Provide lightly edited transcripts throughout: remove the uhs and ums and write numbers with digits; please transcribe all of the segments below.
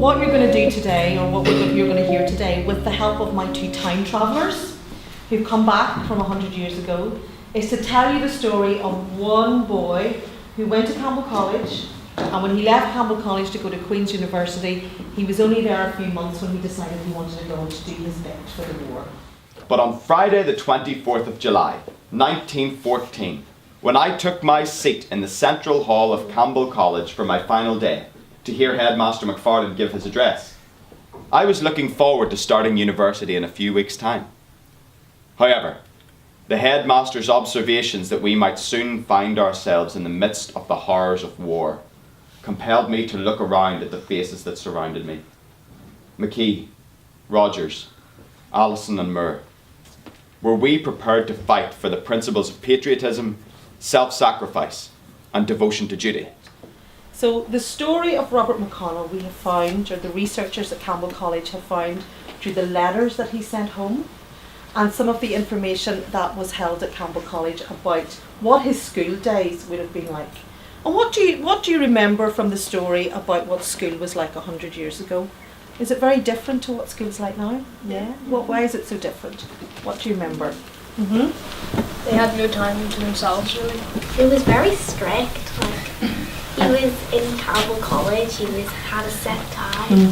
what you're going to do today, or what you're going to hear today, with the help of my two time travellers who've come back from 100 years ago, is to tell you the story of one boy who went to Campbell College, and when he left Campbell College to go to Queen's University, he was only there a few months when he decided he wanted to go to do his bit for the war. But on Friday the 24th of July, 1914, when I took my seat in the Central Hall of Campbell College for my final day to hear Headmaster McFarland give his address, I was looking forward to starting university in a few weeks' time. However, the headmaster's observations that we might soon find ourselves in the midst of the horrors of war compelled me to look around at the faces that surrounded me. McKee, Rogers, Allison and Moore. Were we prepared to fight for the principles of patriotism, self-sacrifice and devotion to duty? So the story of Robert McConnell we have found, or the researchers at Campbell College have found, through the letters that he sent home and some of the information that was held at Campbell College about what his school days would have been like. And what do you remember from the story about what school was like 100 years ago? Is it very different to what school's like now? Yeah. Why is it so different? What do you remember? They had no time to themselves, really. It was very strict. Like, he was in Campbell College. He had a set time.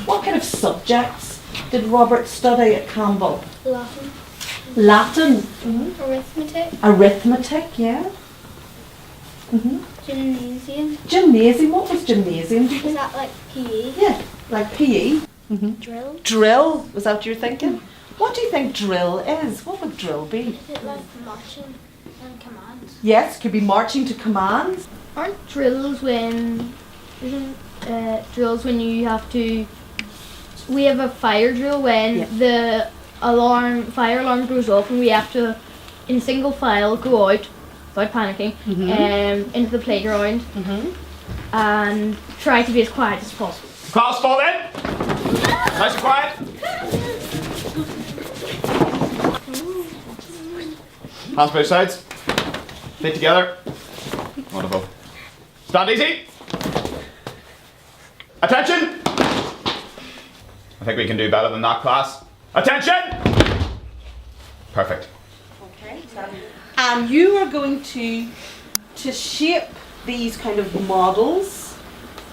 What kind of subjects did Robert study at Campbell? Latin. Latin. Arithmetic. Arithmetic, yeah. Gymnasium. Gymnasium. What was gymnasium? Do you Is think? that like PE? Yeah, like PE. Drill. Drill. Was that what you're thinking? What do you think drill is? What would drill be? Is it like marching and commands? Yes, could be marching to commands. Aren't drills when you have to? We have a fire drill when the fire alarm goes off, and we have to, in single file, go out without panicking, into the playground, and try to be as quiet as possible. Class fall in! Nice and quiet! Hands by your sides. Feet together. Wonderful. Stand easy. Attention! I think we can do better than that, class. Attention! Perfect. Okay. And you are going to shape these kind of models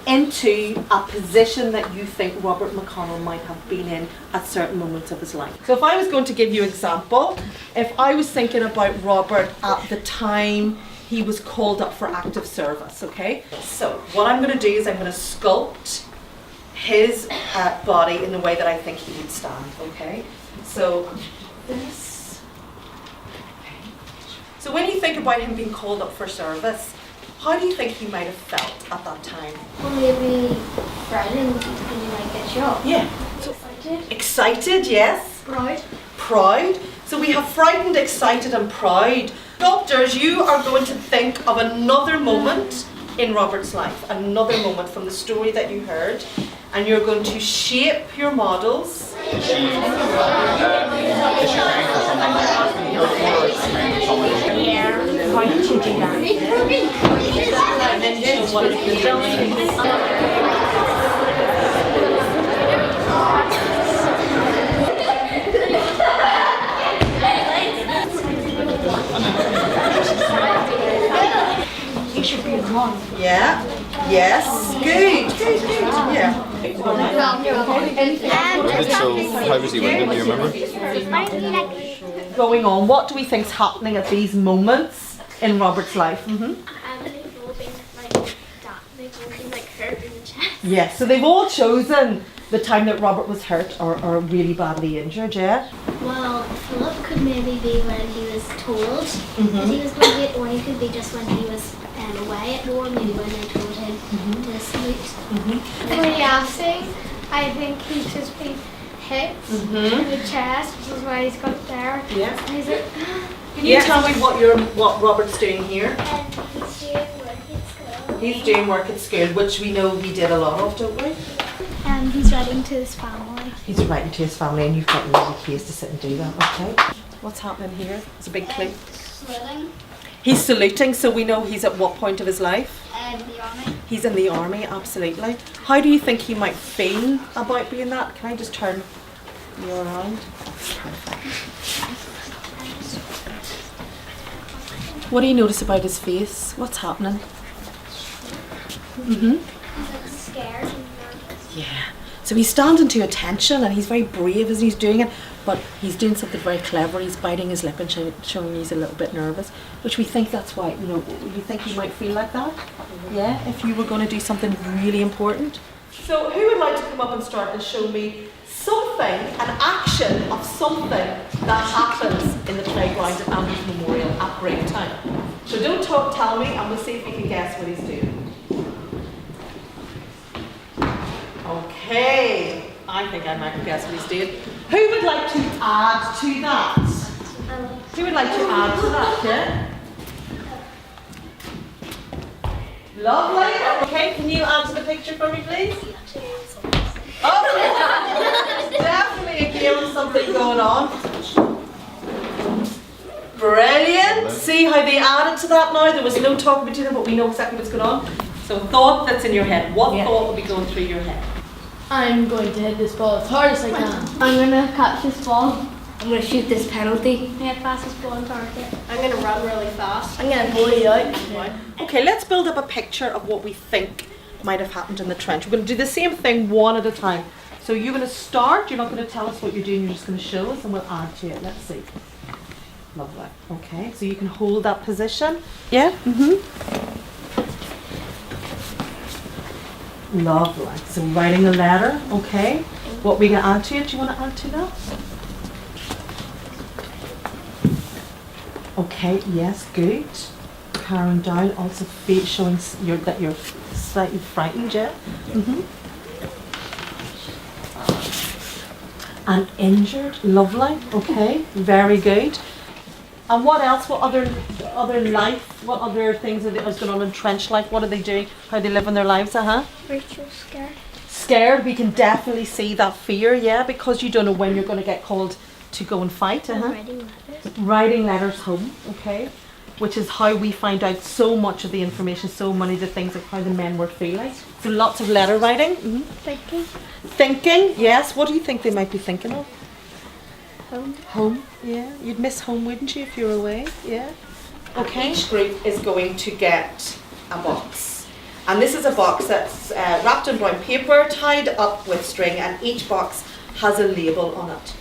into a position that you think Robert McConnell might have been in at certain moments of his life. So if I was going to give you an example, if I was thinking about Robert at the time he was called up for active service, okay? So what I'm going to do is I'm going to sculpt his body in the way that I think he would stand, okay? So this. Okay. So when you think about him being called up for service, how do you think he might have felt at that time? Or maybe frightened when you might get shot. Yeah. So excited, yes. Proud. Proud. So we have frightened, excited and proud. Doctors, you are going to think of another moment in Robert's life, another moment from the story that you heard, and you're going to shape your models. How did you do that? And then show what it's doing. You should be one. Yeah. Yes. Good. Good. Good. Yeah. So, how was he wounded? Do you remember? Going on, what do we think's happening at these moments in Robert's life? They've all been like hurt in the chest. Yes, so they've all chosen the time that Robert was hurt or really badly injured, yeah? Well, Philip could maybe be when he was told that he was going to get, or he could be just when he was away at war, maybe when they told him to salute. When gassing, I think he's just been hit in the chest, which is why he's got it there. Yeah. And he's like, Can you tell me what Robert's doing here? He's doing work He's doing work at school. at school, which we know we did a lot of, don't we? he's writing to his family. He's writing to his family and you've got an easy case to sit and do that, okay? What's happening here? It's a big clue. Saluting. He's saluting, so we know he's at what point of his life? The army. He's in the army, absolutely. How do you think he might feel about being that? Can I just turn you around? Perfect. What do you notice about his face? What's happening? He's like scared and nervous. Yeah. So he's standing to attention and he's very brave as he's doing it, but he's doing something very clever. He's biting his lip and showing he's a little bit nervous, which we think that's why, you know, you think he might feel like that? Yeah, if you were going to do something really important. So who would like to come up and start and show me something, an action of something that happens in the playground at Andrews Memorial at break time? So don't talk, tell me, and we'll see if you can guess what he's doing. Okay, I think I might guess what he's doing. Who would like to add to that? Who would like to add to that? Yeah? Lovely. Okay, can you add to the picture for me, please? Oh, definitely a game of something going on. Brilliant. See how they added to that now? There was no talking between them, but we know exactly what's going on. So thought that's in your head. What thought will be going through your head? I'm going to hit this ball as hard as I can. I'm going to catch this ball. I'm going to shoot this penalty. Get fastest ball on target. I'm going to run really fast. I'm going to volley out. Okay, let's build up a picture of what we think might have happened in the trench. We're going to do the same thing one at a time. So you're going to start, you're not going to tell us what you're doing, you're just going to show us and we'll add to it. Let's see. Lovely. Okay, so you can hold that position. Yeah? Lovely. So writing a letter, okay. What are we going to add to it? Do you want to add to that? Okay, yes, good. Karen down, also showing that you're slightly frightened, yeah? And injured, lovely, okay, very good. And what else? What other life? What other things are going on in trench life? What are they doing? How they live in their lives? Rachel's scared. Scared. We can definitely see that fear. Yeah, because you don't know when you're going to get called to go and fight. Writing letters. Writing letters home. Okay, which is how we find out so much of the information, so many of the things of how the men were feeling. So lots of letter writing. Thinking. Thinking. Yes. What do you think they might be thinking of? Home. Home, yeah. You'd miss home, wouldn't you, if you were away? Yeah. Okay. Each group is going to get a box. And this is a box that's wrapped in brown paper, tied up with string, and each box has a label on it.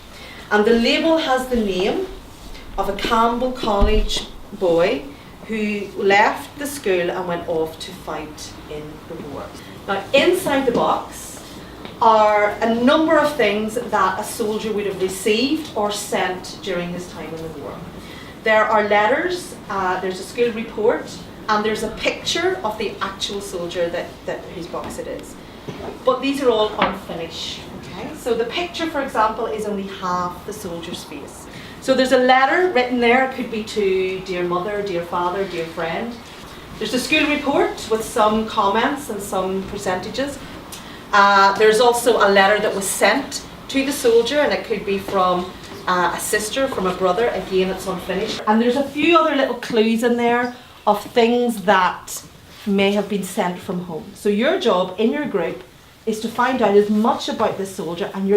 And the label has the name of a Campbell College boy who left the school and went off to fight in the war. Now, inside the box are a number of things that a soldier would have received or sent during his time in the war. There are letters, there's a school report, and there's a picture of the actual soldier whose box it is. But these are all unfinished. Okay? So the picture, for example, is only half the soldier's face. So there's a letter written there, it could be to dear mother, dear father, dear friend. There's a school report with some comments and some percentages. There's also a letter that was sent to the soldier, and it could be from a sister, from a brother. Again, it's unfinished. And there's a few other little clues in there of things that may have been sent from home. So your job in your group is to find out as much about this soldier and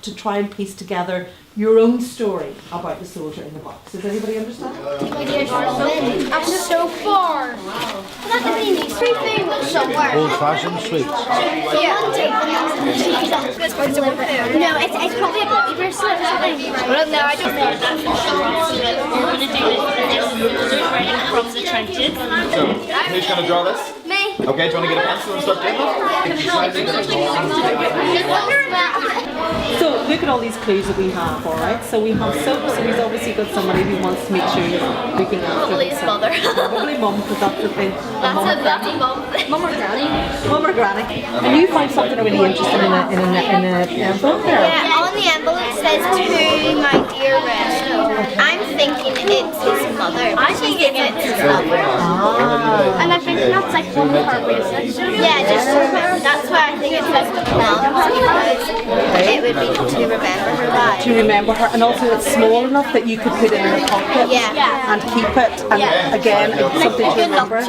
to try and piece together your own story about the soldier in the box. Does anybody understand? I'm so far. That could be three things somewhere. Old-fashioned sweets. No, it's probably a baby bracelet or something. Well, no, I don't know. We're going to do this writing from the trenches. So, who's going to draw this? Me. Okay, do you want to get a pencil and start doing that? So look at all these clues that we have, alright? So we have soap, so we've obviously got somebody who wants to make sure he's looking after Probably his himself. mother. Probably mum, because that's the thing. That's a mum. Mum or granny. Mum or granny. And you find something really interesting in a book there. Yeah, on the envelope it says to my dear Rachel. I'm thinking it's his mother. I'm thinking it's his mother. And I think that's like one part research. Yeah, just to remember. That's why I think it's like mountains, because it would be to remember her by. To remember her, and also it's small enough that you could put it in your pocket Yeah. and keep it, and again, it's something to remember.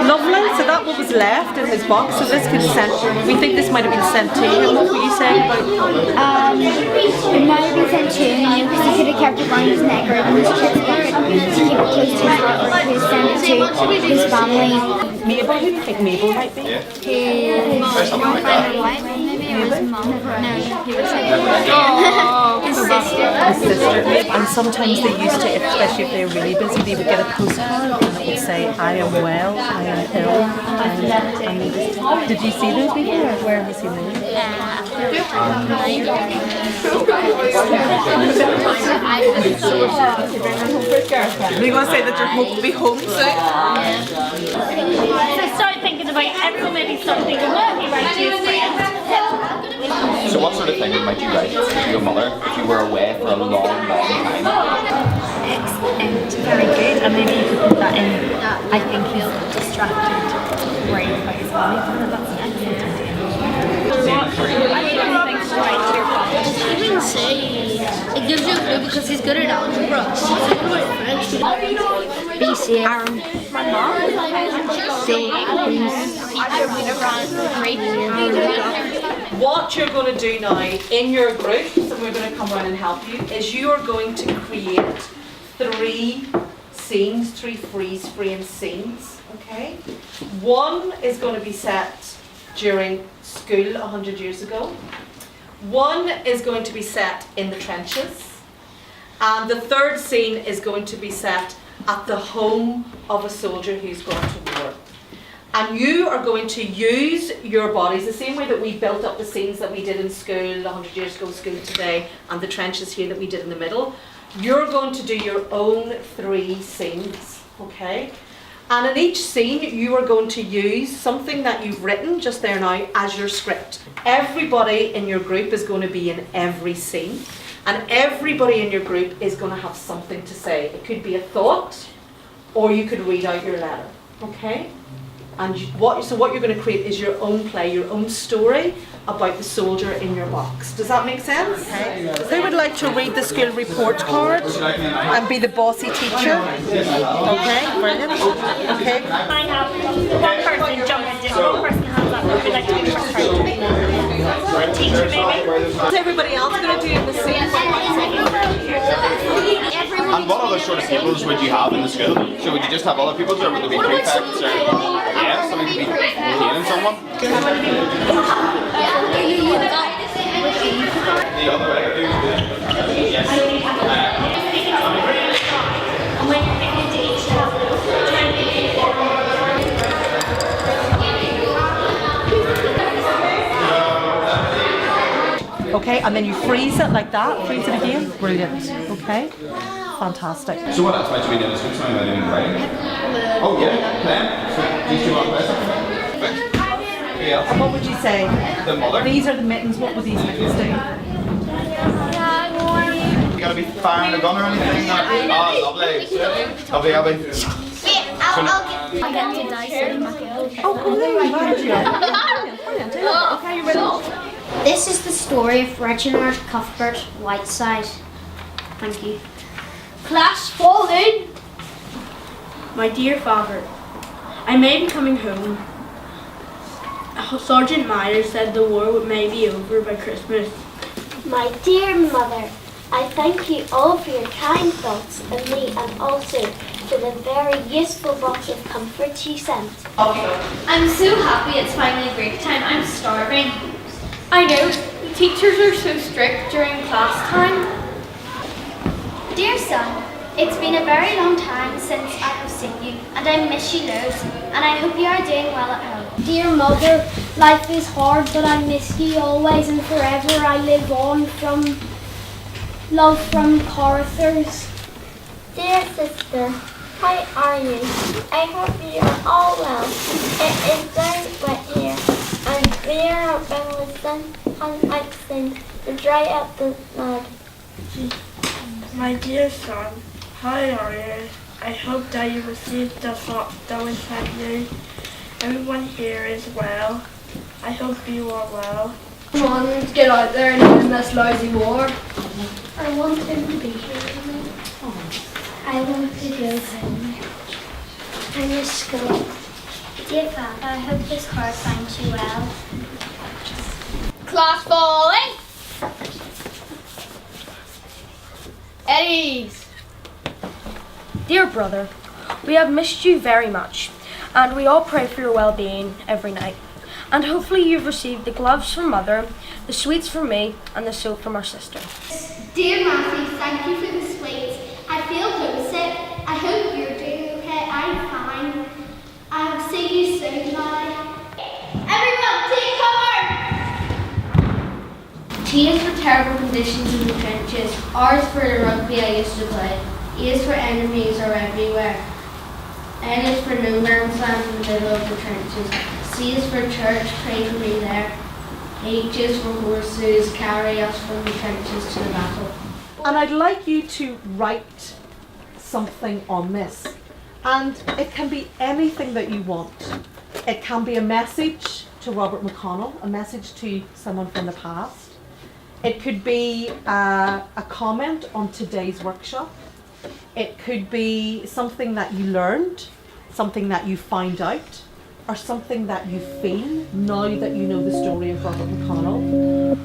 Lovely, so that what was left in his box, so this could send, we think this might have been sent to him. What were you saying about It might have been sent to him because he could have kept it around his neck or in his chest box to keep it close to his heart, or he could send it to his family. Mabel? Who do you think Mabel might be? His wife, maybe, or his mom. No, he would say his sister. His sister. And sometimes they used to, especially if they were really busy, they would get a postcard and it would say, I am well, I am ill. And did you see those before? Or where have you seen those? Are you going to say that you're hoping to be home soon? So start thinking about everyone maybe start thinking what he writes to his friends. So what sort of thing might you write to your mother if you were away for a long, long time? Excellent, very good. And maybe you could put that in. I think he's distracted, worried about his family. That's an excellent idea. I wouldn't say it gives you a clue because he's good at algebra. So what about French? Be safe. My mom. What you're going to do now in your groups, and we're going to come around and help you, is you are going to create 3 scenes, 3 freeze frame scenes, okay? One is going to be set during school 100 years ago. One is going to be set in the trenches. And the third scene is going to be set at the home of a soldier who's gone to war. And you are going to use your bodies the same way that we built up the scenes that we did in school 100 years ago, school today, and the trenches here that we did in the middle. You're going to do your own 3 scenes, okay? And in each scene, you are going to use something that you've written just there now as your script. Everybody in your group is going to be in every scene, and everybody in your group is going to have something to say. It could be a thought, or you could read out your letter, okay? And what you're going to create is your own play, your own story about the soldier in your box. Does that make sense? Okay. Who would like to read the school report card and be the bossy teacher? Okay, brilliant. Okay. I have one person jump into one person hands up. Who would like to be first person? The teacher maybe? What's everybody else going to do in the scene? And what other sort of tables would you have in the school? So would you just have other people's, or would there be prefects, or somebody could be cleaning someone? The other way. Yes. Okay, and then you freeze it like that. Freeze it again. Brilliant. Okay. Fantastic. So what else might you be doing? Something about doing writing? Oh yeah, playing. So these 2 are playing. And what would you say? The mother? These are the mittens. What would these mittens do? You gotta be firing a gun or anything? Ah, lovely. Lovely. Wait, I'll get I get to dice it. Oh, brilliant. Brilliant. Okay, you ready? This is the story of Reginald Cuthbert Whiteside. Thank you. Class fall in. My dear father, I may be coming home. Sergeant Myers said the war may be over by Christmas. My dear mother, I thank you all for your kind thoughts of me, and also for the very useful box of comforts you sent. I'm so happy it's finally break time. I'm starving. I know, the teachers are so strict during class time. Dear son, it's been a very long time since I have seen you, and I miss you loads, and I hope you are doing well at home. Dear mother, life is hard, but I miss you always and forever. I live on from love from Carruthers. Dear sister, how are you? I hope you are all well. It is very wet here, and we are hoping with sun and lightning to dry up the mud. My dear son, how are you? I hope that you received the thought that we sent you. Everyone here is well. I hope you are well. Come on, let's get out there and win this lousy war. I want him to be here with me. I want to go home. I miss school. Dear Father, I hope this card finds you well. Class falling. Eddies. Dear brother, we have missed you very much, and we all pray for your well-being every night. And hopefully you've received the gloves from Mother, the sweets from me, and the soap from our sister. Dear Matthew, thank you for the sweets. I feel homesick. I hope you're doing okay. I'm fine. I'll see you soon now. Everyone, take cover! T is for terrible conditions in the trenches. R is for the rugby I used to play. E is for enemies are everywhere. N is for no man's land in the middle of the trenches. C is for church, pray for me there. H is for horses, carry us from the trenches to the battle. And I'd like you to write something on this. And it can be anything that you want. It can be a message to Robert McConnell, a message to someone from the past. It could be a comment on today's workshop. It could be something that you learned, something that you found out, or something that you feel now that you know the story of Robert McConnell.